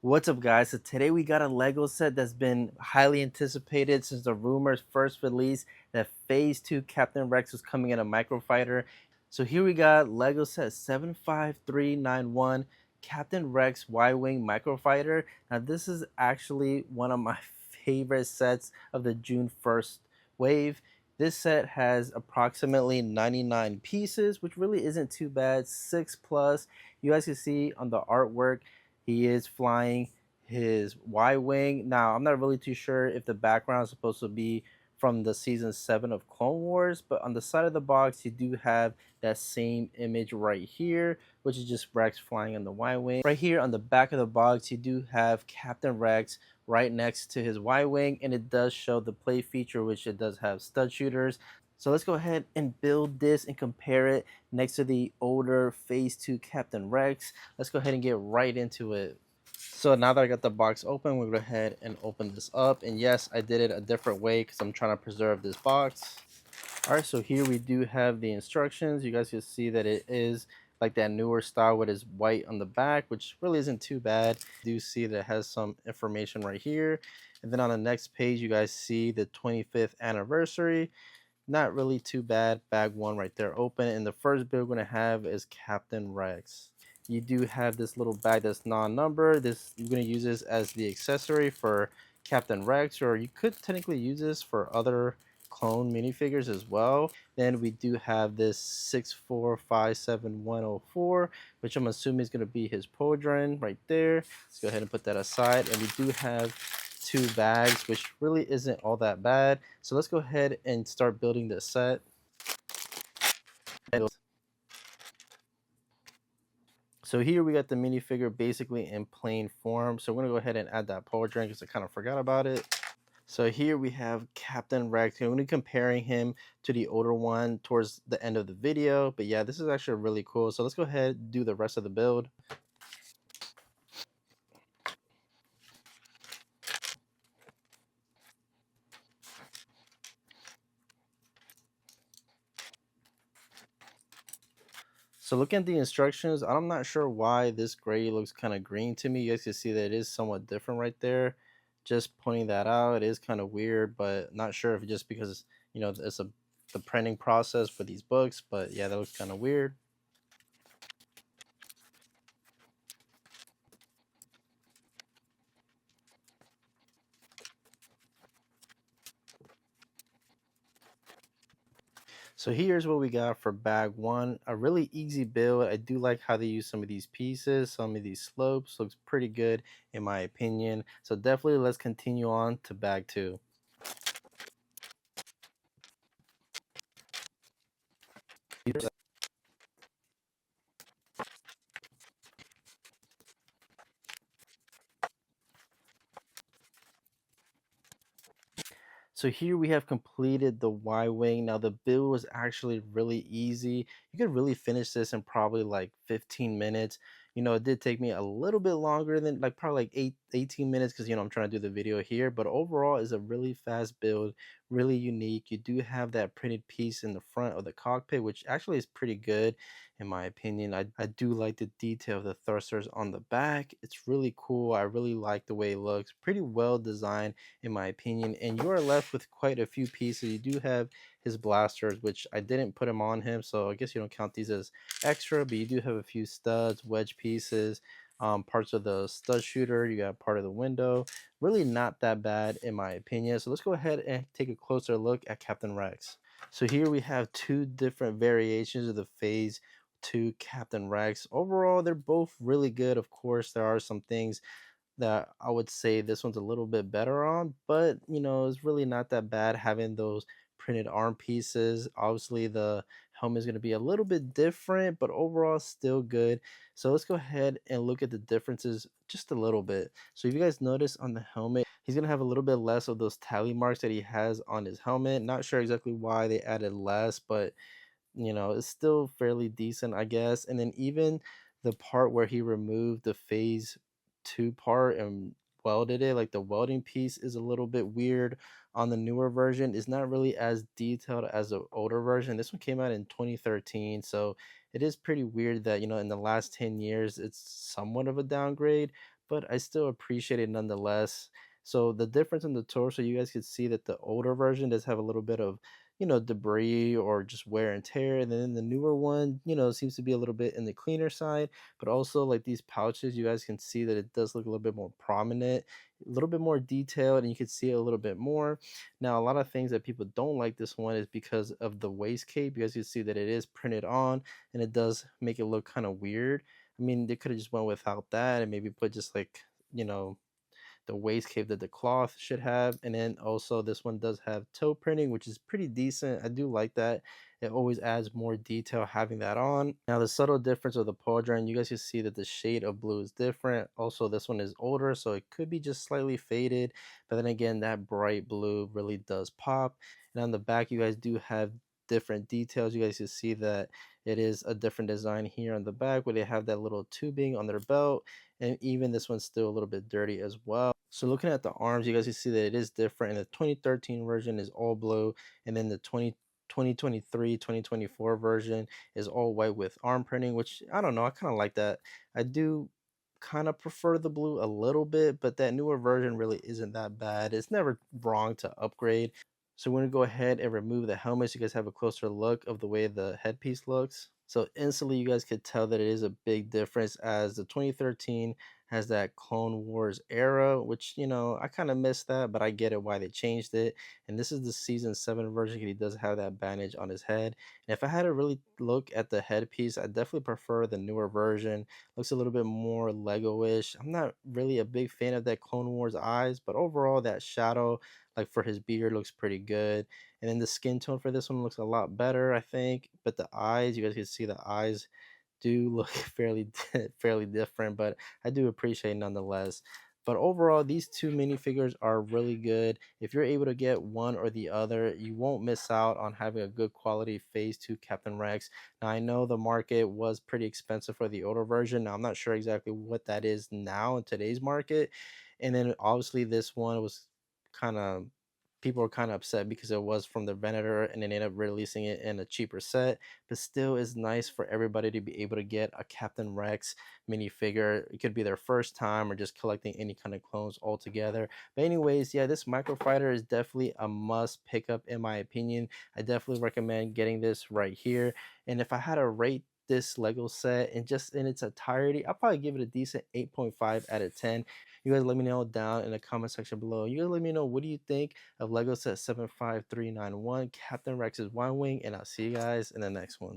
What's up, guys? So today we got a Lego set that's been highly anticipated since the rumors first released that Phase 2 Captain Rex was coming in a microfighter. So here we got Lego set 75391 Captain Rex Y-Wing microfighter. Now this is actually one of my favorite sets of the June 1st wave. This set has approximately 99 pieces, which really isn't too bad. 6 plus. You guys can see on the artwork he is flying his Y-Wing. Now, I'm not really too sure if the background is supposed to be from the season 7 of Clone Wars, but on the side of the box, you do have that same image right here, which is just Rex flying on the Y-Wing. Right here on the back of the box, you do have Captain Rex right next to his Y-Wing, and it does show the play feature, which it does have stud shooters. So let's go ahead and build this and compare it next to the older Phase 2 Captain Rex. Let's go ahead and get right into it. So now that I got the box open, we'll go ahead and open this up. And yes, I did it a different way because I'm trying to preserve this box. All right, so here we do have the instructions. You guys can see that it is like that newer style with his white on the back, which really isn't too bad. You do see that it has some information right here. And then on the next page, you guys see the 25th anniversary. Not really too bad. Bag one right there open. And the first build we're going to have is Captain Rex. You do have this little bag that's non-numbered. This you're going to use this as the accessory for Captain Rex, or you could technically use this for other clone minifigures as well. Then we do have this 6457104, which I'm assuming is going to be his Podron right there. Let's go ahead and put that aside. And we do have two bags, which really isn't all that bad. So let's go ahead and start building this set. So here we got the minifigure basically in plain form. So we're gonna go ahead and add that Podron because I kind of forgot about it. So here we have Captain Rex. I'm going to be comparing him to the older one towards the end of the video. But yeah, this is actually really cool. So let's go ahead and do the rest of the build. So looking at the instructions, I'm not sure why this gray looks kind of green to me. You guys can see that it is somewhat different right there. Just pointing that out, it is kind of weird, but not sure if just because, it's the printing process for these books. But yeah, that looks kind of weird. So here's what we got for bag one. A really easy build. I do like how they use some of these pieces, some of these slopes. Looks pretty good in my opinion. So definitely let's continue on to bag two. So here we have completed the Y-Wing. Now the build was actually really easy. You could really finish this in probably like 15 minutes. It did take me a little bit longer than like probably like 18 minutes because I'm trying to do the video here. But overall is a really fast build, really unique. You do have that printed piece in the front of the cockpit, which actually is pretty good in my opinion. I do like the detail of the thrusters on the back. It's really cool. I really like the way it looks. Pretty well designed in my opinion, and you are left with quite a few pieces. You do have his blasters, which I didn't put him on him, so I guess you don't count these as extra, but you do have a few studs, wedge pieces, parts of the stud shooter. You got part of the window. Really not that bad in my opinion. So let's go ahead and take a closer look at Captain Rex. So here we have two different variations of the Phase 2 Captain Rex. Overall, they're both really good. Of course, there are some things that I would say this one's a little bit better on, but it's really not that bad having those printed arm pieces. Obviously, the helmet is going to be a little bit different, but overall, still good. So let's go ahead and look at the differences just a little bit. So if you guys notice on the helmet, he's going to have a little bit less of those tally marks that he has on his helmet. Not sure exactly why they added less, but it's still fairly decent, I guess. And then even the part where he removed the phase two part and welded it, like the welding piece is a little bit weird on the newer version. It's not really as detailed as the older version. This one came out in 2013, so it is pretty weird that in the last 10 years it's somewhat of a downgrade. but I still appreciate it nonetheless. So the difference in the torso, you guys can see that the older version does have a little bit of, debris or just wear and tear. And then the newer one, seems to be a little bit in the cleaner side, but also like these pouches, you guys can see that it does look a little bit more prominent, a little bit more detailed, and you can see it a little bit more. Now, a lot of things that people don't like this one is because of the waist cape. You guys can see that it is printed on, and it does make it look kind of weird. I mean, they could have just went without that and maybe put just like, you know, the waist cape that the cloth should have. And then also this one does have toe printing, which is pretty decent. I do like that. It always adds more detail having that on. Now the subtle difference of the pauldron, you guys can see that the shade of blue is different. Also this one is older, so it could be just slightly faded, but then again, that bright blue really does pop. And on the back, you guys do have different details. You guys can see that it is a different design here on the back where they have that little tubing on their belt, and even this one's still a little bit dirty as well. So looking at the arms, you guys can see that it is different. And the 2013 version is all blue, and then the 2023 2024 version is all white with arm printing, which I don't know, I kind of like that. I do kind of prefer the blue a little bit, but that newer version really isn't that bad. It's never wrong to upgrade. So we're gonna go ahead and remove the helmet so you guys have a closer look of the way the headpiece looks. So instantly you guys could tell that it is a big difference, as the 2013 has that Clone Wars era, which, I kind of missed that, but I get it why they changed it. And this is the season 7 version. He does have that bandage on his head. And if I had to really look at the headpiece, I definitely prefer the newer version. Looks a little bit more Lego-ish. I'm not really a big fan of that Clone Wars eyes, but overall that shadow, like for his beard, looks pretty good. And then the skin tone for this one looks a lot better, I think. But the eyes, you guys can see the eyes do look fairly different, but I do appreciate it nonetheless. But overall, these two minifigures are really good. If you're able to get one or the other, you won't miss out on having a good quality Phase 2 Captain Rex. Now, I know the market was pretty expensive for the older version. Now, I'm not sure exactly what that is now in today's market. And then obviously this one was kind of, people were kind of upset because it was from the Venator and then ended up releasing it in a cheaper set. But still is nice for everybody to be able to get a Captain Rex minifigure. It could be their first time or just collecting any kind of clones altogether. But anyways, yeah, this microfighter is definitely a must pick up in my opinion. I definitely recommend getting this right here. And if I had to rate this Lego set and just in its entirety, I'll probably give it a decent 8.5 out of 10. You guys let me know down in the comment section below. You guys let me know, what do you think of Lego set 75391 Captain Rex's Y-Wing, and I'll see you guys in the next one.